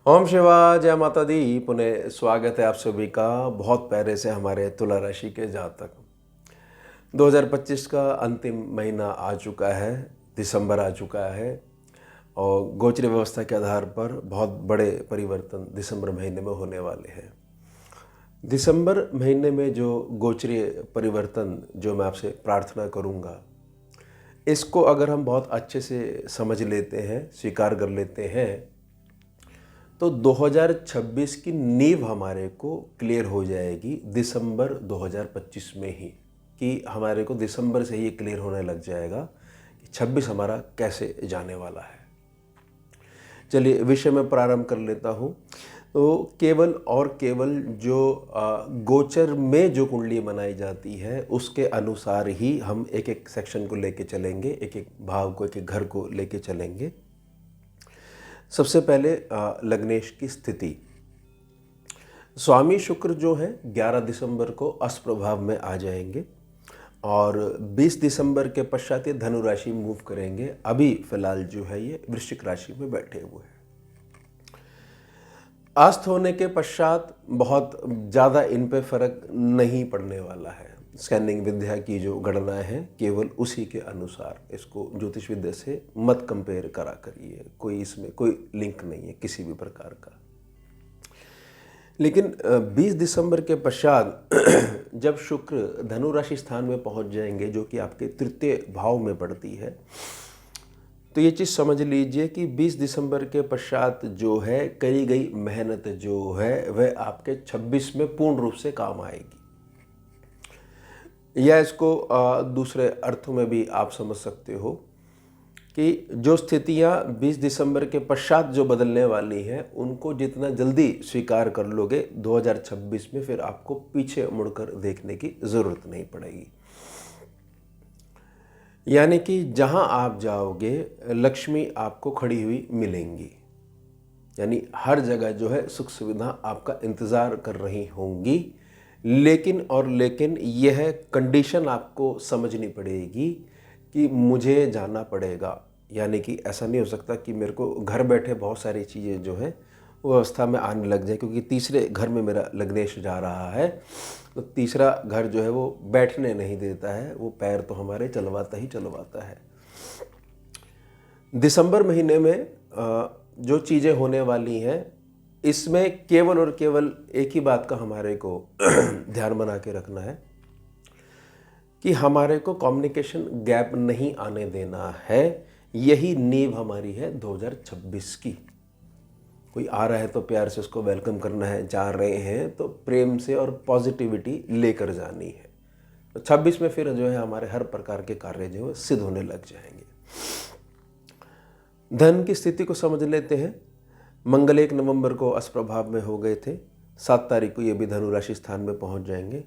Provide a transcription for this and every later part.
ओम शिवा जय माता दी। पुनः स्वागत है आप सभी का बहुत प्यारे से हमारे तुला राशि के जातक। 2025 का अंतिम महीना आ चुका है, दिसंबर आ चुका है और गोचर व्यवस्था के आधार पर बहुत बड़े परिवर्तन दिसंबर महीने में होने वाले हैं। दिसंबर महीने में जो गोचरीय परिवर्तन जो मैं आपसे प्रार्थना करूंगा, इसको अगर हम बहुत अच्छे से समझ लेते हैं, स्वीकार कर लेते हैं, तो 2026 की नींव हमारे को क्लियर हो जाएगी दिसंबर 2025 में ही। कि हमारे को दिसंबर से ही क्लियर होने लग जाएगा कि 26 हमारा कैसे जाने वाला है। चलिए विषय में प्रारंभ कर लेता हूँ। तो केवल और केवल जो गोचर में जो कुंडली बनाई जाती है उसके अनुसार ही हम एक एक सेक्शन को लेके चलेंगे, एक एक भाव को, एक एक घर को लेके चलेंगे। सबसे पहले लग्नेश की स्थिति। स्वामी शुक्र जो है 11 दिसंबर को अस्त प्रभाव में आ जाएंगे और 20 दिसंबर के पश्चात ये धनु राशि मूव करेंगे। अभी फिलहाल जो है ये वृश्चिक राशि में बैठे हुए हैं। अस्त होने के पश्चात बहुत ज़्यादा इन पे फर्क नहीं पड़ने वाला है। स्कैनिंग विद्या की जो गणना है केवल उसी के अनुसार, इसको ज्योतिष विद्या से मत कंपेयर करा करिए, कोई इसमें कोई लिंक नहीं है किसी भी प्रकार का। लेकिन 20 दिसंबर के पश्चात जब शुक्र धनु राशि स्थान में पहुंच जाएंगे, जो कि आपके तृतीय भाव में पड़ती है, तो ये चीज़ समझ लीजिए कि 20 दिसंबर के पश्चात जो है करी गई मेहनत जो है वह आपके 26 में पूर्ण रूप से काम आएगी। या इसको दूसरे अर्थों में भी आप समझ सकते हो कि जो स्थितियां 20 दिसंबर के पश्चात जो बदलने वाली हैं उनको जितना जल्दी स्वीकार कर लोगे 2026 में फिर आपको पीछे मुड़कर देखने की ज़रूरत नहीं पड़ेगी। यानी कि जहां आप जाओगे लक्ष्मी आपको खड़ी हुई मिलेंगी। यानी हर जगह जो है सुख सुविधा आपका इंतज़ार कर रही होंगी। लेकिन यह कंडीशन आपको समझनी पड़ेगी कि मुझे जाना पड़ेगा। यानी कि ऐसा नहीं हो सकता कि मेरे को घर बैठे बहुत सारी चीज़ें जो है वो अवस्था में आने लग जाए, क्योंकि तीसरे घर में मेरा लग्नेश जा रहा है। तो तीसरा घर जो है वो बैठने नहीं देता है, वो पैर तो हमारे चलवाता ही चलवाता है। दिसंबर महीने में जो चीज़ें होने वाली हैं इसमें केवल और केवल एक ही बात का हमारे को ध्यान बना के रखना है कि हमारे को कम्युनिकेशन गैप नहीं आने देना है। यही नींव हमारी है 2026 की। कोई आ रहा है तो प्यार से उसको वेलकम करना है, जा रहे हैं तो प्रेम से और पॉजिटिविटी लेकर जानी है। तो 26 में फिर जो है हमारे हर प्रकार के कार्य जो है सिद्ध होने लग जाएंगे। धन की स्थिति को समझ लेते हैं। मंगल 1 नवंबर को अस्त प्रभाव में हो गए थे, 7 तारीख को ये भी धनु राशि स्थान में पहुंच जाएंगे।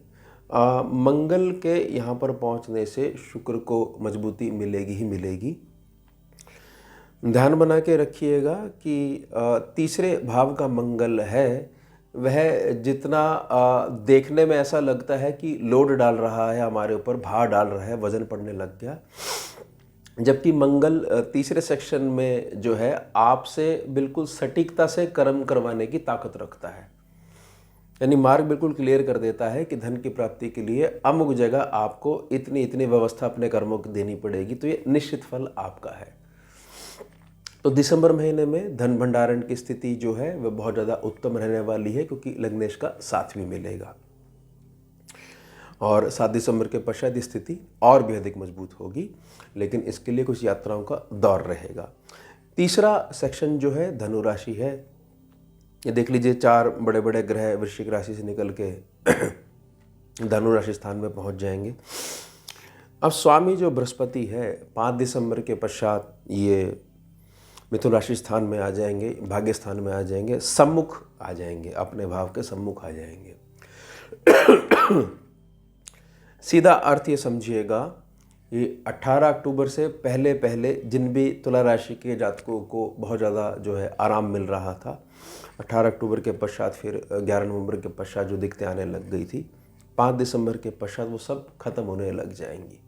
मंगल के यहाँ पर पहुंचने से शुक्र को मजबूती मिलेगी ही मिलेगी। ध्यान बना के रखिएगा कि तीसरे भाव का मंगल है वह जितना देखने में ऐसा लगता है कि लोड डाल रहा है हमारे ऊपर, भार डाल रहा है, वजन पड़ने लग गया, जबकि मंगल तीसरे सेक्शन में जो है आपसे बिल्कुल सटीकता से कर्म करवाने की ताकत रखता है। यानी मार्ग बिल्कुल क्लियर कर देता है कि धन की प्राप्ति के लिए अमुक जगह आपको इतनी इतनी व्यवस्था अपने कर्मों की देनी पड़ेगी, तो ये निश्चित फल आपका है। तो दिसंबर महीने में धन भंडारण की स्थिति जो है वह बहुत ज़्यादा उत्तम रहने वाली है, क्योंकि लग्नेश का साथ भी मिलेगा और 7 दिसंबर के पश्चात स्थिति और भी अधिक मजबूत होगी। लेकिन इसके लिए कुछ यात्राओं का दौर रहेगा। तीसरा सेक्शन जो है धनु राशि है। ये देख लीजिए 4 बड़े बड़े ग्रह वृश्चिक राशि से निकल के धनु राशि स्थान में पहुंच जाएंगे। अब स्वामी जो बृहस्पति है 5 दिसंबर के पश्चात ये मिथुन राशि स्थान में आ जाएंगे, भाग्य स्थान में आ जाएंगे, सम्मुख आ जाएंगे, अपने भाव के सम्मुख आ जाएंगे। सीधा अर्थ ये समझिएगा, ये 18 अक्टूबर से पहले पहले जिन भी तुला राशि के जातकों को बहुत ज़्यादा जो है आराम मिल रहा था, 18 अक्टूबर के पश्चात फिर 11 नवंबर के पश्चात जो दिक्कतें आने लग गई थी, 5 दिसंबर के पश्चात वो सब खत्म होने लग जाएंगी।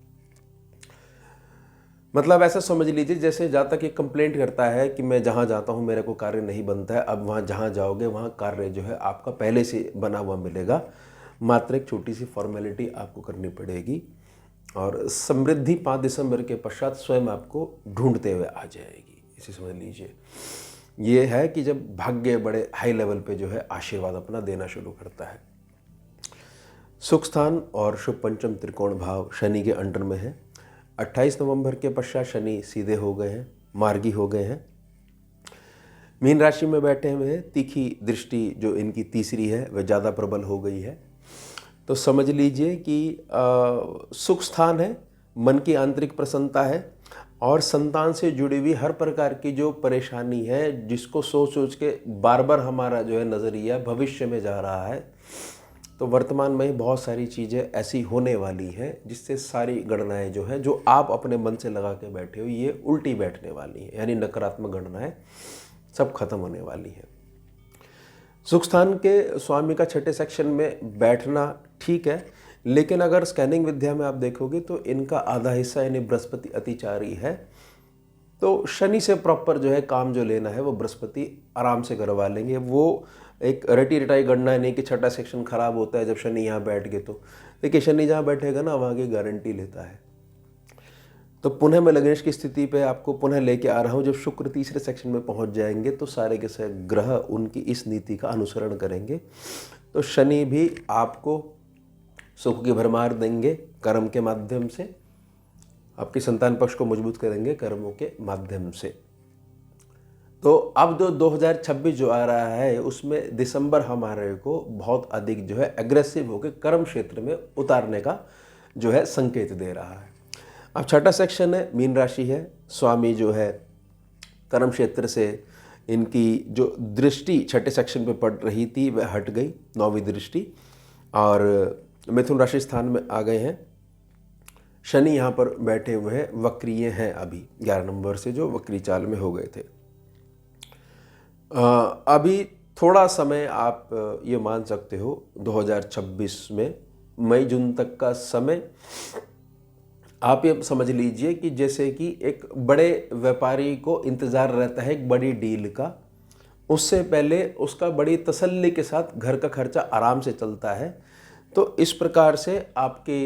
मतलब ऐसा समझ लीजिए जैसे जहाँ तक ये कंप्लेंट करता है कि मैं जहाँ जाता हूँ मेरे को कार्य नहीं बनता है, अब वहाँ जहाँ जाओगे वहाँ कार्य जो है आपका पहले से बना हुआ मिलेगा, मात्र एक छोटी सी फॉर्मेलिटी आपको करनी पड़ेगी और समृद्धि 5 दिसंबर के पश्चात स्वयं आपको ढूंढते हुए आ जाएगी। इसे समझ लीजिए ये है कि जब भाग्य बड़े हाई लेवल पे जो है आशीर्वाद अपना देना शुरू करता है। सुख स्थान और शुभ पंचम त्रिकोण भाव शनि के अंडर में है। 28 नवंबर के पश्चात शनि सीधे हो गए हैं, मार्गी हो गए हैं, मीन राशि में बैठे हुए हैं। तीखी दृष्टि जो इनकी तीसरी है वह ज़्यादा प्रबल हो गई है। तो समझ लीजिए कि सुख स्थान है, मन की आंतरिक प्रसन्नता है और संतान से जुड़ी हुई हर प्रकार की जो परेशानी है जिसको सोच सोच के बार बार हमारा जो है नज़रिया भविष्य में जा रहा है, तो वर्तमान में ही बहुत सारी चीज़ें ऐसी होने वाली हैं जिससे सारी गणनाएं जो है जो आप अपने मन से लगा के बैठे हो ये उल्टी बैठने वाली हैं, यानी नकारात्मक गणनाएं सब खत्म होने वाली हैं। सुख स्थान के स्वामी का छठे सेक्शन में बैठना ठीक है, लेकिन अगर स्कैनिंग विद्या में आप देखोगे तो इनका आधा हिस्सा यानी बृहस्पति अतिचारी है, तो शनि से प्रॉपर जो है काम जो लेना है वो बृहस्पति आराम से करवा लेंगे। वो एक रटी रटाई गणना नहीं कि छठा सेक्शन खराब होता है जब शनि यहाँ बैठ गए, तो देखिए शनि जहाँ बैठेगा ना वहाँ की गारंटी लेता है। तो पुनः मैं लग्नेश की स्थिति पे आपको पुनः लेके आ रहा हूँ। जब शुक्र तीसरे सेक्शन में पहुँच जाएंगे तो सारे के सारे ग्रह उनकी इस नीति का अनुसरण करेंगे, तो शनि भी आपको सुख की भरमार देंगे कर्म के माध्यम से, आपकी संतान पक्ष को मजबूत करेंगे कर्मों के माध्यम से। तो अब जो 2026 जो आ रहा है उसमें दिसंबर हमारे को बहुत अधिक जो है एग्रेसिव होकर कर्म क्षेत्र में उतारने का जो है संकेत दे रहा है। अब छठा सेक्शन है, मीन राशि है, स्वामी जो है कर्म क्षेत्र से इनकी जो दृष्टि छठे सेक्शन पे पड़ रही थी वह हट गई, 9वीं दृष्टि, और मिथुन राशि स्थान में आ गए हैं। शनि यहाँ पर बैठे हुए हैं, वक्रीय हैं अभी 11 नंबर से जो वक्री चाल में हो गए थे। अभी थोड़ा समय आप ये मान सकते हो 2026 में मई जून तक का समय आप ये समझ लीजिए कि जैसे कि एक बड़े व्यापारी को इंतज़ार रहता है एक बड़ी डील का, उससे पहले उसका बड़ी तसल्ली के साथ घर का खर्चा आराम से चलता है। तो इस प्रकार से आपके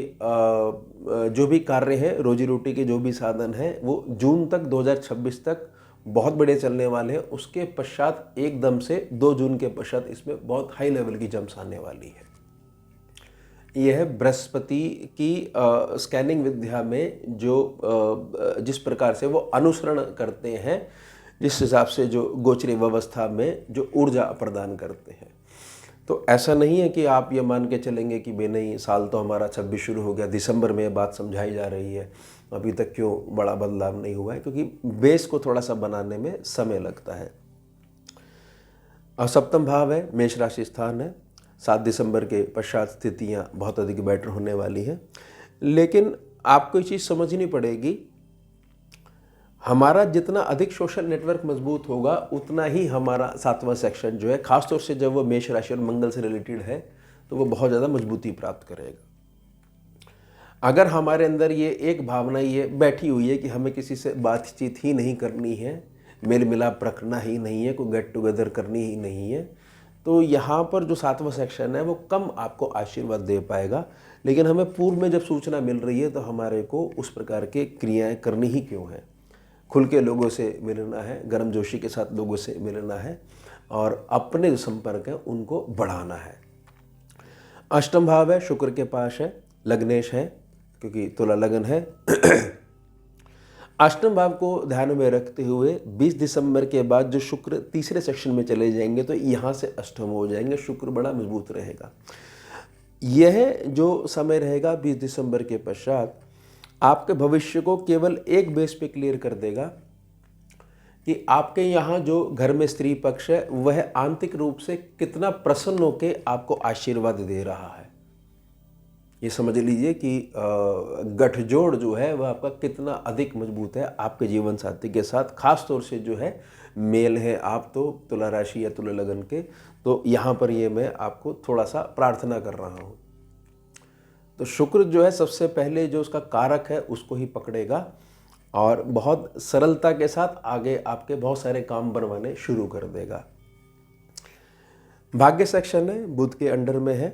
जो भी कार्य हैं, रोजी रोटी के जो भी साधन हैं वो जून तक 2026 तक बहुत बड़े चलने वाले हैं। उसके पश्चात एकदम से 2 जून के पश्चात इसमें बहुत हाई लेवल की जंप्स आने वाली है। यह है बृहस्पति की स्कैनिंग विद्या में जो जिस प्रकार से वो अनुसरण करते हैं, जिस हिसाब से जो गोचरी व्यवस्था में जो ऊर्जा प्रदान करते हैं। तो ऐसा नहीं है कि आप ये मान के चलेंगे कि बे नहीं साल तो हमारा 26 शुरू हो गया, दिसंबर में ये बात समझाई जा रही है, अभी तक क्यों बड़ा बदलाव नहीं हुआ है, क्योंकि बेस को थोड़ा सा बनाने में समय लगता है। और सप्तम भाव है, मेष राशि स्थान है, 7 दिसंबर के पश्चात स्थितियाँ बहुत अधिक बेटर होने वाली हैं। लेकिन आपको ये चीज़ समझनी पड़ेगी, हमारा जितना अधिक सोशल नेटवर्क मजबूत होगा उतना ही हमारा 7वां सेक्शन जो है, खासतौर से जब वो मेष राशि और मंगल से रिलेटेड है तो वो बहुत ज़्यादा मजबूती प्राप्त करेगा। अगर हमारे अंदर ये एक भावना ये बैठी हुई है कि हमें किसी से बातचीत ही नहीं करनी है, मेल मिलाप रखना ही नहीं है, कोई गेट टुगेदर करनी ही नहीं है, तो यहाँ पर जो 7वां सेक्शन है वो कम आपको आशीर्वाद दे पाएगा। लेकिन हमें पूर्व में जब सूचना मिल रही है तो हमारे को उस प्रकार के क्रियाएँ करनी ही क्यों है, खुल के लोगों से मिलना है, गर्मजोशी के साथ लोगों से मिलना है और अपने जो संपर्क है उनको बढ़ाना है। अष्टम भाव है, शुक्र के पास है, लग्नेश है क्योंकि तुला लगन है। अष्टम भाव को ध्यान में रखते हुए 20 दिसंबर के बाद जो शुक्र तीसरे सेक्शन में चले जाएंगे तो यहाँ से अष्टम हो जाएंगे, शुक्र बड़ा मजबूत रहेगा। यह जो समय रहेगा 20 दिसंबर के पश्चात आपके भविष्य को केवल एक बेस पे क्लियर कर देगा कि आपके यहाँ जो घर में स्त्री पक्ष है वह आंतरिक रूप से कितना प्रसन्न होकर आपको आशीर्वाद दे रहा है। ये समझ लीजिए कि गठजोड़ जो है वह आपका कितना अधिक मजबूत है आपके जीवन साथी के साथ, खास तौर से जो है मेल है आप तो तुला राशि या तुला लगन के, तो यहाँ पर ये मैं आपको थोड़ा सा प्रार्थना कर रहा हूँ। तो शुक्र जो है सबसे पहले जो उसका कारक है उसको ही पकड़ेगा और बहुत सरलता के साथ आगे आपके बहुत सारे काम बनवाने शुरू कर देगा। भाग्य सेक्शन है, बुध के अंडर में है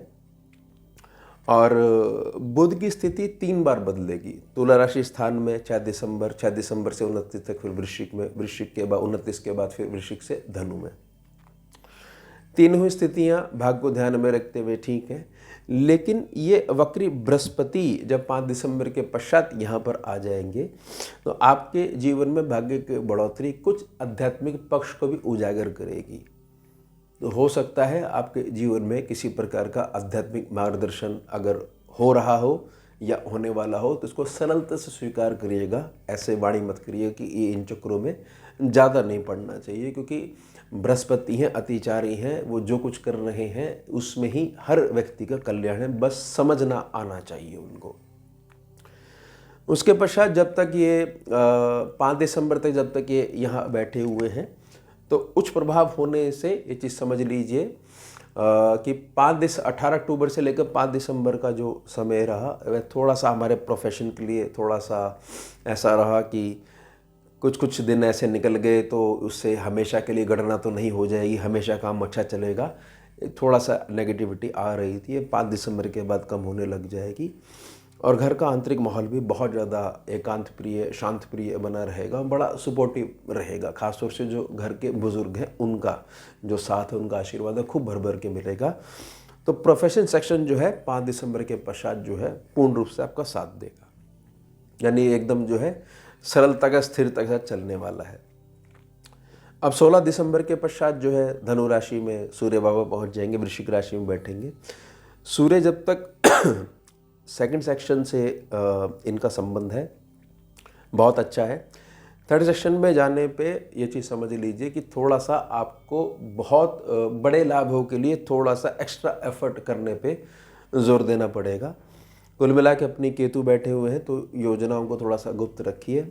और बुध की स्थिति 3 बार बदलेगी। तुला राशि स्थान में 6 दिसंबर से 29 तक, फिर वृश्चिक में, वृश्चिक के बाद 29 के बाद फिर वृश्चिक से धनु में। तीनों स्थितियां भाग्य को ध्यान में रखते हुए ठीक है, लेकिन ये वक्री बृहस्पति जब 5 दिसंबर के पश्चात यहाँ पर आ जाएंगे तो आपके जीवन में भाग्य की बढ़ोतरी कुछ आध्यात्मिक पक्ष को भी उजागर करेगी। तो हो सकता है आपके जीवन में किसी प्रकार का आध्यात्मिक मार्गदर्शन अगर हो रहा हो या होने वाला हो तो इसको सरलता से स्वीकार करिएगा। ऐसे वाणी मत करिए कि ये इन चक्रों में ज़्यादा नहीं पड़ना चाहिए, क्योंकि बृहस्पति हैं, अतिचारी हैं, वो जो कुछ कर रहे हैं उसमें ही हर व्यक्ति का कल्याण है, बस समझना आना चाहिए उनको। उसके पश्चात जब तक ये 5 दिसंबर तक जब तक ये यहाँ बैठे हुए हैं तो उच्च प्रभाव होने से ये चीज़ समझ लीजिए कि 18 अक्टूबर से लेकर 5 दिसंबर का जो समय रहा वह थोड़ा सा हमारे प्रोफेशन के लिए थोड़ा सा ऐसा रहा कि कुछ दिन ऐसे निकल गए तो उससे हमेशा के लिए गणना तो नहीं हो जाएगी, हमेशा काम अच्छा चलेगा। थोड़ा सा नेगेटिविटी आ रही थी, 5 दिसंबर के बाद कम होने लग जाएगी और घर का आंतरिक माहौल भी बहुत ज़्यादा एकांत प्रिय, शांत प्रिय बना रहेगा, बड़ा सपोर्टिव रहेगा। खासतौर से जो घर के बुजुर्ग हैं उनका जो साथ है, उनका आशीर्वाद है खूब भर भर के मिलेगा। तो प्रोफेशन सेक्शन जो है 5 दिसंबर के पश्चात जो है पूर्ण रूप से आपका साथ देगा, यानी एकदम जो है सरलता का स्थिरता के साथ चलने वाला है। अब 16 दिसंबर के पश्चात जो है धनु राशि में सूर्य बाबा पहुंच जाएंगे, वृश्चिक राशि में बैठेंगे। सूर्य जब तक सेकंड सेक्शन से इनका संबंध है बहुत अच्छा है। थर्ड सेक्शन में जाने पे ये चीज़ समझ लीजिए कि थोड़ा सा आपको बहुत बड़े लाभों के लिए थोड़ा सा एक्स्ट्रा एफर्ट करने पे जोर देना पड़ेगा। कुल मिला के अपनी केतु बैठे हुए हैं तो योजनाओं को थोड़ा सा गुप्त रखिए,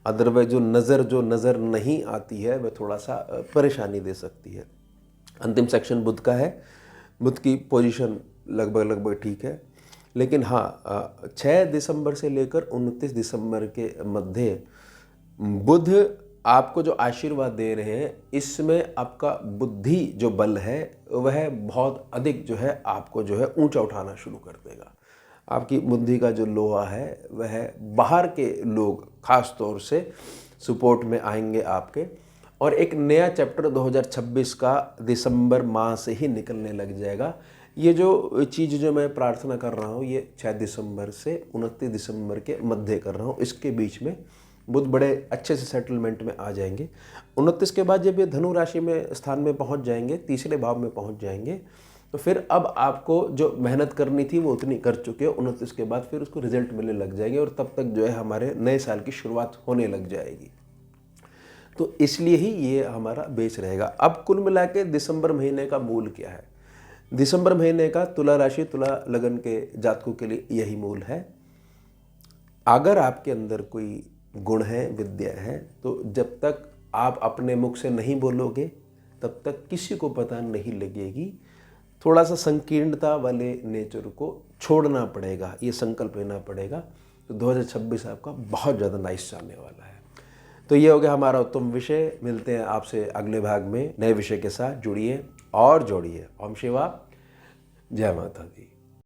अदरवाइज जो नज़र नहीं आती है वह थोड़ा सा परेशानी दे सकती है। अंतिम सेक्शन बुध का है, बुध की पोजीशन लगभग ठीक है, लेकिन हाँ 6 दिसंबर से लेकर 29 दिसंबर के मध्य बुध आपको जो आशीर्वाद दे रहे हैं इसमें आपका बुद्धि जो बल है वह बहुत अधिक जो है आपको जो है ऊंचा उठाना शुरू कर देगा। आपकी बुद्धि का जो लोहा है वह बाहर के लोग खास तौर से सपोर्ट में आएंगे आपके, और एक नया चैप्टर 2026 का दिसंबर माह से ही निकलने लग जाएगा। ये जो चीज़ जो मैं प्रार्थना कर रहा हूँ ये 6 दिसंबर से 29 दिसंबर के मध्य कर रहा हूँ, इसके बीच में बुध बड़े अच्छे से सेटलमेंट में आ जाएंगे। 29 के बाद जब ये धनु राशि में स्थान में पहुँच जाएंगे, तीसरे भाव में पहुँच जाएंगे, तो फिर अब आपको जो मेहनत करनी थी वो उतनी कर चुके हो। 29 के बाद फिर उसको रिजल्ट मिलने लग जाएंगे और तब तक जो है हमारे नए साल की शुरुआत होने लग जाएगी। तो इसलिए ही ये हमारा बेस रहेगा। अब कुल मिला के दिसंबर महीने का मूल क्या है? दिसंबर महीने का तुला राशि तुला लगन के जातकों के लिए यही मूल है। अगर आपके अंदर कोई गुण है, विद्या है, तो जब तक आप अपने मुख से नहीं बोलोगे तब तक किसी को पता नहीं लगेगी। थोड़ा सा संकीर्णता वाले नेचर को छोड़ना पड़ेगा, ये संकल्प लेना पड़ेगा। तो 2026 आपका बहुत ज़्यादा नाइस जाने वाला है। तो ये हो गया हमारा उत्तम विषय। मिलते हैं आपसे अगले भाग में नए विषय के साथ। जुड़िए और जोड़िए। ओम शिवा, जय माता दी।